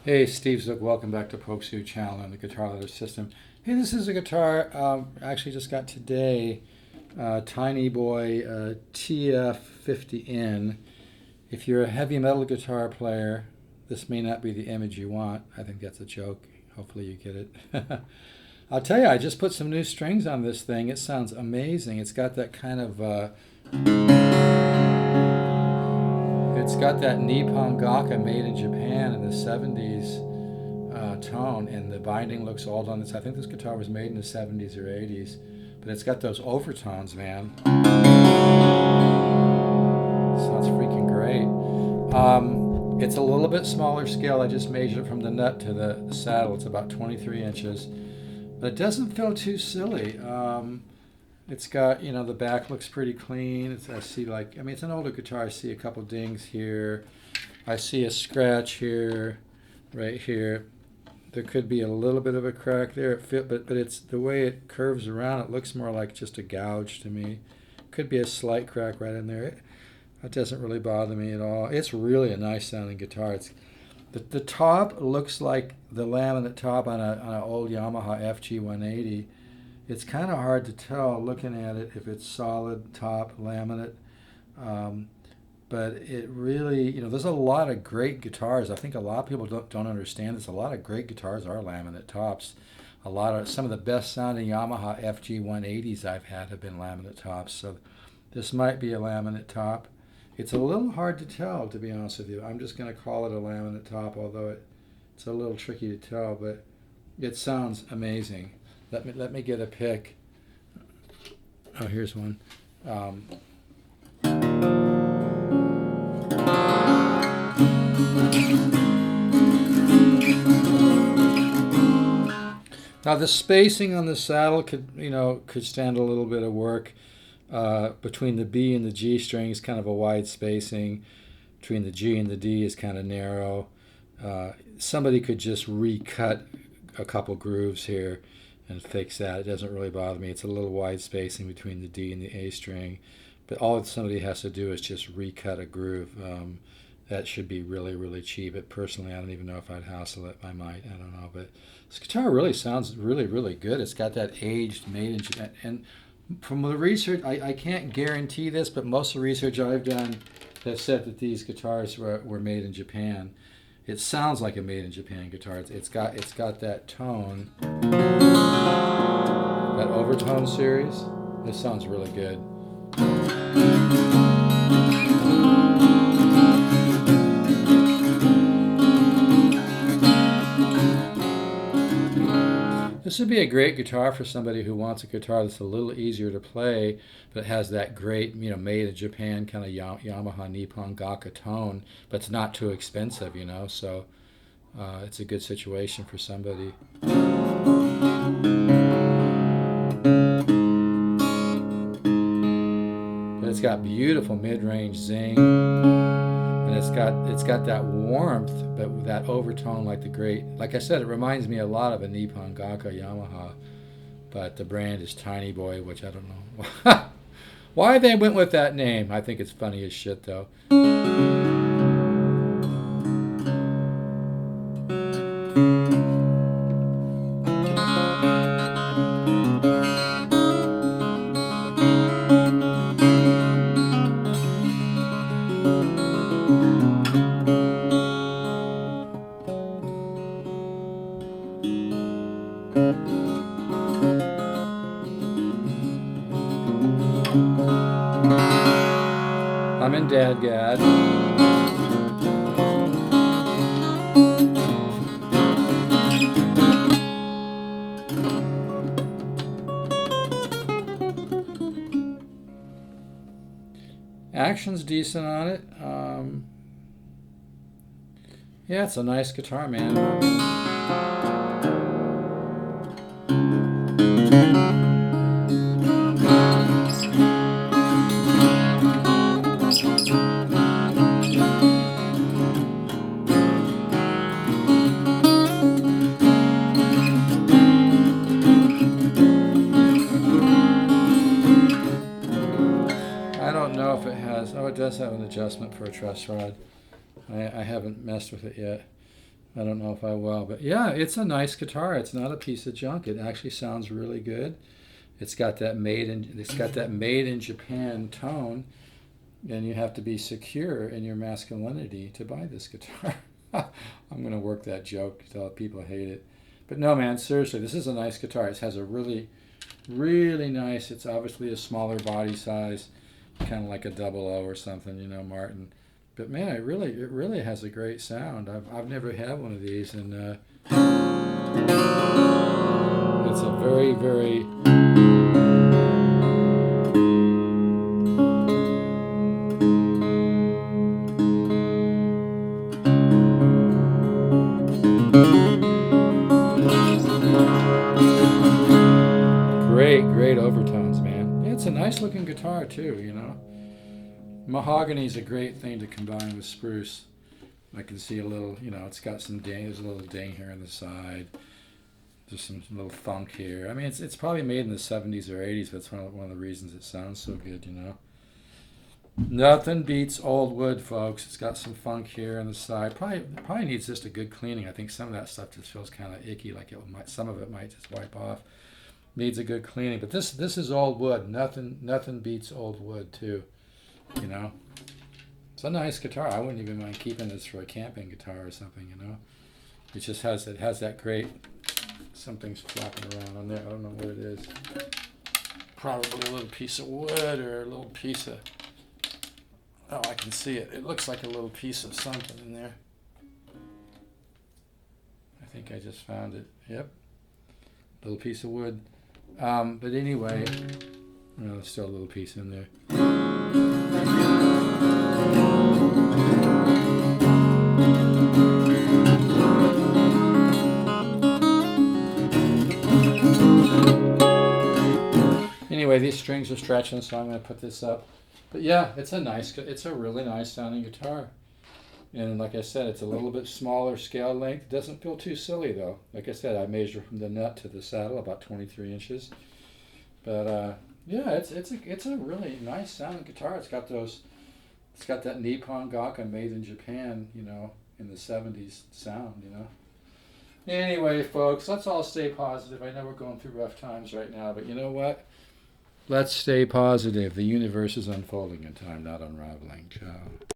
Hey, Steve Zook, welcome back to Pokesoo channel and the Guitar Leather System. Hey, this is a guitar I actually just got today, Tiny Boy TF50N. If you're a heavy metal guitar player, this may not be the image you want. I think that's a joke. Hopefully you get it. I'll tell you, I just put some new strings on this thing. It sounds amazing. It's got that kind of it's got that Nippon Gakki made in Japan in the 70s tone, and the binding looks old on this. I think this guitar was made in the 70s or 80s, but it's got those overtones, man. Sounds freaking great. It's a little bit smaller scale. I just measured it from the nut to the saddle. It's about 23 inches, but it doesn't feel too silly. It's got, the back looks pretty clean. I see it's an older guitar. I see a couple dings here. I see a scratch here, right here. There could be a little bit of a crack there, but it's the way it curves around. It looks more like just a gouge to me. Could be a slight crack right in there. That doesn't really bother me at all. It's really a nice sounding guitar. The top looks like the laminate top on an old Yamaha FG 180. It's kind of hard to tell looking at it if it's solid top laminate, but it really, there's a lot of great guitars. I think a lot of people don't understand this. A lot of great guitars are laminate tops. Some of the best sounding Yamaha FG 180s I've had have been laminate tops. So this might be a laminate top. It's a little hard to tell, to be honest with you. I'm just going to call it a laminate top, although it's a little tricky to tell, but it sounds amazing. Let me get a pick. Oh, here's one. Now the spacing on the saddle could stand a little bit of work. Between the B and the G string is kind of a wide spacing. Between the G and the D is kind of narrow. Somebody could just recut a couple grooves here and fix that. It doesn't really bother me. It's a little wide spacing between the D and the A string, but all somebody has to do is just recut a groove. That should be really, really cheap. But personally, I don't even know if I'd hassle it. I might. I don't know. But this guitar really sounds really, really good. It's got that aged made in Japan. And from the research, I can't guarantee this, but most of the research I've done has said that these guitars were made in Japan. It sounds like a made in Japan guitar. It's got that tone, that overtone series. This sounds really good. This would be a great guitar for somebody who wants a guitar that's a little easier to play, but has that great, made in Japan kind of Yamaha Nippon Gakki tone, but it's not too expensive, so it's a good situation for somebody. But it's got beautiful mid-range zing, and it's got that warmth, but with that overtone like I said, it reminds me a lot of a Nippon Gakki Yamaha, but the brand is Tiny Boy, which I don't know why they went with that name. I think it's funny as shit though. I'm in Dad-Gad. Action's decent on it. Yeah, it's a nice guitar, man. I don't know if it has. Oh, it does have an adjustment for a truss rod. I haven't messed with it yet. I don't know if I will, but yeah, it's a nice guitar. It's not a piece of junk. It actually sounds really good. It's got that made in Japan tone, and you have to be secure in your masculinity to buy this guitar. I'm gonna work that joke till people hate it. But no, man, seriously, this is a nice guitar. It has a really, really nice. It's obviously a smaller body size, kind of like a double O or something, you know, Martin. But man, it really has a great sound. I've never had one of these, and it's a very, very great overtones, man. Yeah, it's a nice looking guitar too, you know. Mahogany is a great thing to combine with spruce. I can see a little, you know, it's got some ding. There's a little ding here on the side. There's some little funk here. I mean, it's probably made in the 70s or 80s, but it's one of the reasons it sounds so good, you know. Nothing beats old wood, folks. It's got some funk here on the side. Probably needs just a good cleaning. I think some of that stuff just feels kind of icky, like some of it might just wipe off. Needs a good cleaning, but this is old wood. Nothing beats old wood too, you know. It's a nice guitar. I wouldn't even mind keeping this for a camping guitar or something, you know. It has that great, something's flapping around on there. I don't know what it is. Probably a little piece of wood or a little piece of, oh, I can see it. It looks like a little piece of something in there. I think I just found it. Yep. Little piece of wood. But anyway, well, there's still a little piece in there. Anyway, these strings are stretching, so I'm going to put this up. But yeah, it's a really nice sounding guitar. And like I said, it's a little bit smaller scale length. It doesn't feel too silly though. Like I said, I measure from the nut to the saddle about 23 inches. But yeah, it's a really nice sounding guitar. It's got that Nippon Gakki made in Japan, you know, in the 70s sound, you know. Anyway, folks, let's all stay positive. I know we're going through rough times right now, but you know what? Let's stay positive. The universe is unfolding in time, not unraveling. Ciao.